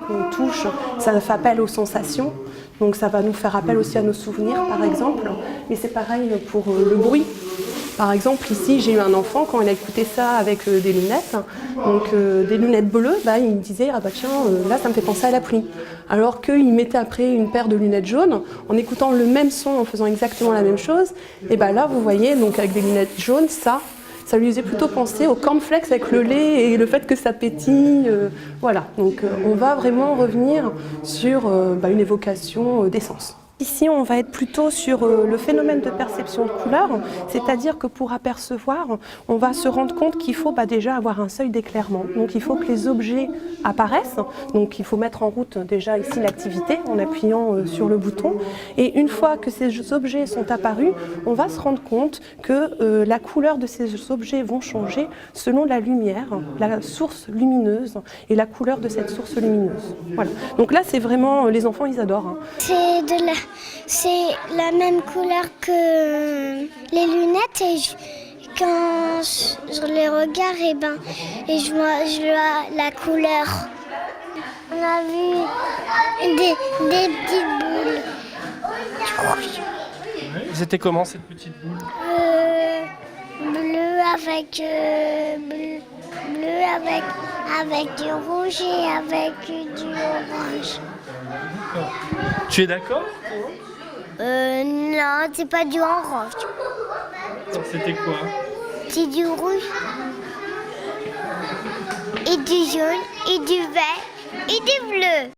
qu'on touche, ça fait appel aux sensations. Donc ça va nous faire appel aussi à nos souvenirs, par exemple. Mais c'est pareil pour le bruit. Par exemple, ici, j'ai eu un enfant, quand il a écouté ça avec des lunettes, donc des lunettes bleues, il me disait « Ah bah tiens, là, ça me fait penser à la pluie ». Alors qu'il mettait après une paire de lunettes jaunes, en écoutant le même son, en faisant exactement la même chose, et là, vous voyez, donc avec des lunettes jaunes, ça lui faisait plutôt penser au cornflakes avec le lait et le fait que ça pétille. Voilà, donc on va vraiment revenir sur une évocation des sens. Ici, on va être plutôt sur le phénomène de perception de couleur, c'est-à-dire que pour apercevoir, on va se rendre compte qu'il faut déjà avoir un seuil d'éclairement. Donc il faut que les objets apparaissent, donc il faut mettre en route déjà ici l'activité en appuyant sur le bouton. Et une fois que ces objets sont apparus, on va se rendre compte que la couleur de ces objets vont changer selon la lumière, la source lumineuse et la couleur de cette source lumineuse. Voilà. Donc là, c'est vraiment, les enfants, ils adorent. C'est la même couleur que les lunettes et quand je les regarde et je vois la couleur. On a vu des petites boules. C'était comment cette petite boule? Bleu avec du rouge et avec du orange. Tu es d'accord? Non, c'est pas du orange. C'était quoi? C'est du rouge et du jaune et du vert et du bleu.